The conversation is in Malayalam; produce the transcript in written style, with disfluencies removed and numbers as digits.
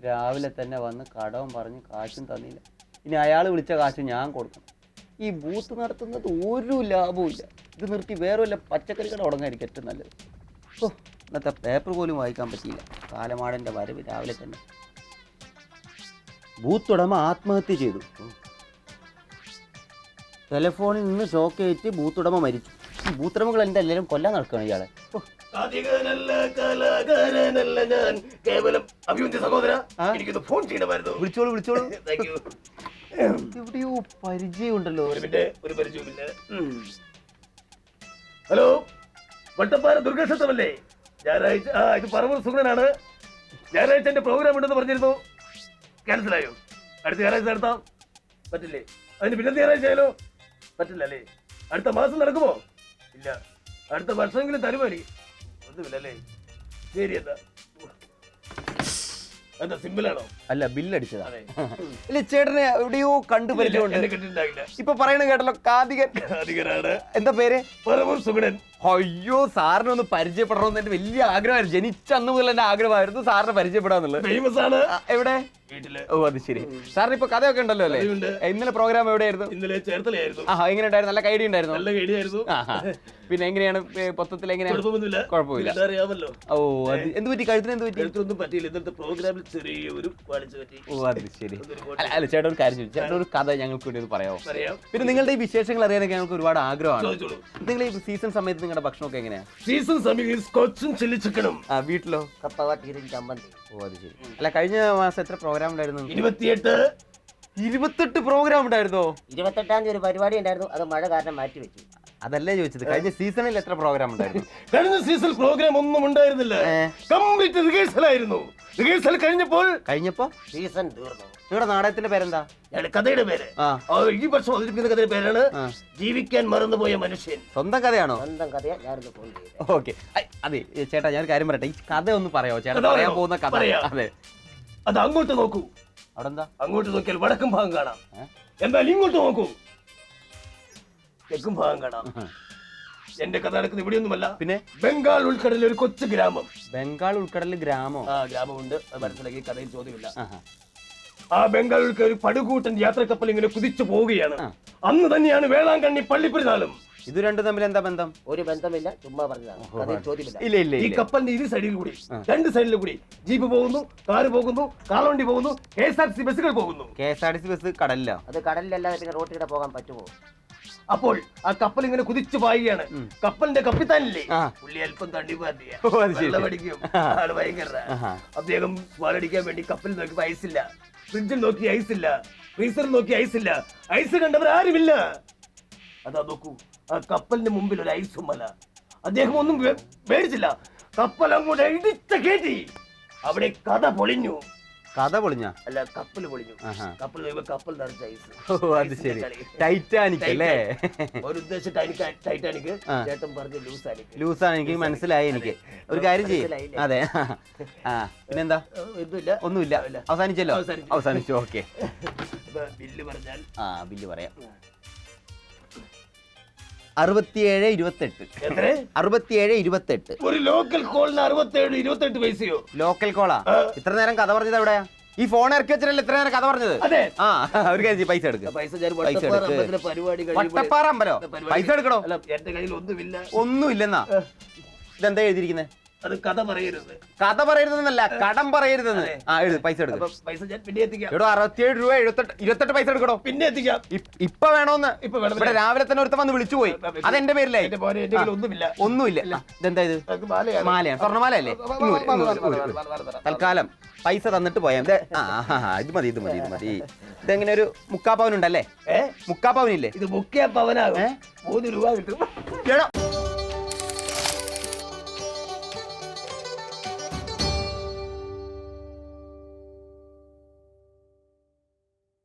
രാവിലെ തന്നെ വന്ന് കടവും പറഞ്ഞ് കാശും തന്നില്ല. ഇനി അയാൾ വിളിച്ച കാശ് ഞാൻ കൊടുക്കണം. ഈ ബൂത്ത് നടത്തുന്നത് ഒരു ലാഭവും ഇല്ല. ഇത് നിർത്തി വേറെ വല്ല പച്ചക്കറി കട തുടങ്ങായിരിക്കും ഏറ്റവും നല്ലത്. ഓ, ഇന്നത്തെ പേപ്പർ പോലും വായിക്കാൻ പറ്റിയില്ല. കാലമാടൻ്റെ വരവ് രാവിലെ തന്നെ. ബൂത്ത് ഉടമ ആത്മഹത്യ ചെയ്തു. ടെലിഫോണിൽ നിന്ന് ഷോക്കേറ്റ് ബൂത്ത് ഉടമ മരിച്ചു. ഈ ബൂത്ത് ഉടമകൾ എൻ്റെ എല്ലാവരും കൊല്ലാൻ നടക്കുകയാണ് ഇയാളെ. വിളിച്ചോളൂ വിളിച്ചോളൂ. എവിടെയോ പരിചയമുണ്ടല്ലോ. ഒരു പരിചയമില്ല. ഹലോ, വട്ടപ്പാറ ദുർഗക്ഷേത്രമല്ലേ? ഞായറാഴ്ച ഇത് പറവൂർ സുഗണനാണ്. ഞായറാഴ്ച എന്റെ പ്രോഗ്രാം ഉണ്ടെന്ന് പറഞ്ഞിരുന്നു. ക്യാൻസലായോ? അടുത്ത ഞായറാഴ്ച നടത്താം. പറ്റില്ലേ? അതിന് പിന്നെ ഞായറാഴ്ച ആയാലോ? പറ്റില്ല അല്ലേ? അടുത്ത മാസം നടക്കുമോ? ഇല്ല. അടുത്ത വർഷമെങ്കിലും തരുമോ? ഒന്നുമില്ലല്ലേ? ശരി. എന്താ സിമ്പിളാണോ? അല്ല, ബില്ലടിച്ചതാ. ഇല്ല, ചേട്ടനെ എവിടെയോ കണ്ടു പരിചയമുണ്ട്. ഇപ്പൊ പറയണ കേട്ടല്ലോ, കാതികനാണ്. എന്താ പേര്? പറവൂർ സുഗണൻ. അയ്യോ, സാറിനെ ഒന്ന് പരിചയപ്പെടണമെന്ന് എന്റെ വലിയ ആഗ്രഹമായിരുന്നു. ജനിച്ച അന്ന് മുതൽ എന്റെ ആഗ്രഹമായിരുന്നു സാറിനെ പരിചയപ്പെടാന്നുള്ളത്. ഫേമസ് ആണ്. എവിടെ? വീട്ടില്. ഓ, അത് ശരി. സാറിന് ഇപ്പൊ കഥയൊക്കെ ഉണ്ടല്ലോ അല്ലേ? ഇന്നലെ പ്രോഗ്രാം എവിടെയായിരുന്നു? ഇന്നലെ ചേർത്തലയായിരുന്നു. എങ്ങനെ ഉണ്ടായിരുന്നു? നല്ല ഐഡിയ ഉണ്ടായിരുന്നു. നല്ല ഐഡിയ ആയിരുന്നു. പിന്നെ എങ്ങനെയാണ് മൊത്തത്തിൽ? എങ്ങനെയാണ്? കുഴപ്പമില്ല. അറിയാമല്ലോ. ഓ, എന്ത് പറ്റി? കഴുത്തിന് എന്ത് പറ്റി? കഴുത്തൊന്നും പറ്റിയില്ല. ഇന്നത്തെ പ്രോഗ്രാമിൽ ചെറിയൊരു പാളിച്ച പറ്റി. ഓ, അത് ശരി. അല്ല, ചേട്ടൻ ഒരു കാര്യം ചോദിച്ചു. ചേട്ടൻ ഒരു കഥ ഞങ്ങൾക്ക് വേണ്ടി പറയാമോ? പറയാം. പിന്നെ നിങ്ങളുടെ ഈ വിശേഷങ്ങൾ അറിയാനൊക്കെ ഞങ്ങൾക്ക് ഒരുപാട് ആഗ്രഹമാണ്. നിങ്ങൾ ഈ സീസൺ സമയത്ത് നിങ്ങളുടെ ഭക്ഷണമൊക്കെ എങ്ങനെയാ? സീസൺ സമയത്ത് സ്കോച്ചും ചില്ലി ചിക്കനും. വീട്ടിലോ? ചമ്മന്തി. ഓ, അത് ശരി. അല്ല, കഴിഞ്ഞ മാസം എത്ര പ്രോഗ്രാം ഉണ്ടായിരുന്നു? 28 പ്രോഗ്രാം ഉണ്ടായിരുന്നോ? 28-ാം തീയതി ഒരു പരിപാടി ഉണ്ടായിരുന്നു. അത് മഴ കാരണം മാറ്റി വെച്ചു. അതല്ലേ ചോദിച്ചത്. കഴിഞ്ഞ സീസണിൽ എത്ര പ്രോഗ്രാം ഉണ്ടായിരുന്നു? കഴിഞ്ഞ സീസൺ പ്രോഗ്രാം ഒന്നും ഉണ്ടായിരുന്നില്ല. കംപ്ലീറ്റ് റിഹേഴ്സൽ ആയിരുന്നു. റിഹേഴ്സൽ കഴിഞ്ഞപ്പോ സീസൺ തീർന്നു. നിങ്ങളുടെ നാടകത്തിന്റെ പേരെന്താ? കഥയുടെ പേര് ഈ വർഷം അവതരിപ്പിക്കുന്ന കഥയുടെ പേരാണ് ജീവിക്കാൻ മറന്നുപോയ മനുഷ്യൻ. സ്വന്തം കഥയാണോ? സ്വന്തം കഥയാ. ഞാനൊന്ന് ഫോൺ ചെയ്തു. ഓക്കെ. അതെ ചേട്ടാ, ഞാൻ ഒരു കാര്യം പറയട്ടെ. ഈ കഥ ഒന്ന് പറയാമോ ചേട്ടാ? പറയാൻ പോകുന്ന കഥ. അതെ, അത് അങ്ങോട്ട് നോക്കൂ. അവിടെ എന്താ? അങ്ങോട്ട് നോക്കിയാൽ വടക്കും ഭാഗം കാണാം. എന്തായാലും ഇങ്ങോട്ട് നോക്കൂ, തെക്കും ഭാഗം കാണാം. എന്റെ കഥ നടക്കുന്നത് ഇവിടെയൊന്നുമല്ല. പിന്നെ ബംഗാൾ ഉൾക്കടലിൽ ഒരു കൊച്ചു ഗ്രാമം. ബംഗാൾ ഉൾക്കടലിൽ ഗ്രാമം? ഗ്രാമമുണ്ട്. അത് മനസ്സിലാക്കി. കഥയിൽ ചോദ്യമില്ല. ആ ബംഗാൾ ഉൾക്കടൽ ഒരു പടുകൂട്ടൻ യാത്രക്കപ്പൽ ഇങ്ങനെ കുതിച്ചു പോവുകയാണ്. അന്ന് തന്നെയാണ് വേളാങ്കണ്ണി പള്ളിപ്പെരുന്നാളും. ഇത് രണ്ടും തമ്മിൽ എന്താ ബന്ധം? ഒരു ബന്ധമില്ല, ചുമ്മാ പറഞ്ഞതാണ്. ചോദ്യമില്ല. ഇല്ല. ഈ കപ്പലിന്റെ ഇരു സൈഡിൽ കൂടി, രണ്ട് സൈഡിലും കൂടി ജീപ്പ് പോകുന്നു, കാറ് പോകുന്നു, കാളവണ്ടി പോകുന്നു, KSRTC ബസ്സുകൾ പോകുന്നു. KSRTC ബസ് കടലില്ല. അത് കടലിലല്ലാതെ പിന്നെ റോട്ടിലൂടെ പോകാൻ പറ്റുമോ? അപ്പോൾ ആ കപ്പൽ ഇങ്ങനെ കുതിച്ചു പായുകയാണ്. കപ്പലിന്റെ കപ്പിത്താനില്ലേ, പുള്ളി അല്പം തണ്ടിപ്പാടിക്കും. ആള് ഭയങ്കര. അദ്ദേഹം സ്വാലടിക്കാൻ വേണ്ടി കപ്പൽ നോക്കി ഐസില്ല, ഫ്രിഡ്ജിൽ നോക്കി ഐസില്ല, ഫ്രീസറിൽ നോക്കി ഐസില്ല. ഐസ് കണ്ടവർ ആരുമില്ല. അതാ നോക്കൂ, ആ കപ്പലിന്റെ മുമ്പിൽ ഒരു ഐസും അല്ല. അദ്ദേഹം ഒന്നും മേടിച്ചില്ല. കപ്പൽ അങ്ങോട്ട് ഇടിച്ച കയറ്റി. അവിടെ കഥ പൊളിഞ്ഞു. കഥ പൊളിഞ്ഞ? അല്ല, കപ്പൽ പൊളിഞ്ഞു. കപ്പൽ കപ്പൽ നിറച്ച ഐസ്. ഓ, അത് ശരി. ടൈറ്റാനിക് അല്ലേ? ഒരു ഉദ്ദേശം ടൈറ്റാനിക്. ചേട്ടൻ പറഞ്ഞ ലൂസാണ്. എനിക്ക് മനസ്സിലായി. എനിക്ക് ഒരു കാര്യം ചെയ്യും. അതെ. പിന്നെന്താ? ഒന്നുമില്ല. അവസാനിച്ചല്ലോ? അവസാനിച്ചു. ഓക്കെ. ബില്ല് പറഞ്ഞാൽ? ബില്ല് പറയാം. 67-28. ഒരു ലോക്കൽ കോളിന് 67-28 പൈസയോ? ലോക്കൽ കോളാ? ഇത്ര നേരം കഥ പറഞ്ഞത് എവിടെയാ? ഈ ഫോൺ ഇറക്കി വെച്ചിട്ടല്ലേ ഇത്ര നേരം കഥ പറഞ്ഞത്? ഒരു കാര്യം, പൈസ എടുക്കുക. വട്ടപ്പാറ അമ്പലോ? പൈസ എടുക്കണോ? എന്റെ കയ്യിൽ ഒന്നുമില്ലെന്നാ? ഇതെന്താ എഴുതിയിരിക്കുന്നത്? അത് കഥ പറയരുത്. കഥ പറയരുതെന്നല്ല, കടം പറയരുതെന്ന്. പൈസ എടുക്കും. പൈസ ഞാൻ പിന്നെ എത്തിക്കാം. 67 രൂപ 28 പൈസ എടുക്കണോ? പിന്നെ എത്തിക്കാം. ഇപ്പൊ വേണോന്ന്? ഇവിടെ രാവിലെ തന്നെ ഒരുത്തം വന്ന് വിളിച്ചു പോയി. അതെന്റെ പേരിലായി. ഒന്നുമില്ല. ഇതെന്താ ഇത്? മാലയാണ്. സ്വർണ്ണമാലയല്ലേ? തൽക്കാലം പൈസ തന്നിട്ട് പോയാ ഇത് മതി. ഇതെങ്ങനെ ഒരു മുക്കാപ്പവനുണ്ടല്ലേ? മുക്കാപ്പവനില്ലേ? ഇത് മുക്കാപ്പവനാകും. 3 രൂപ കിട്ടും.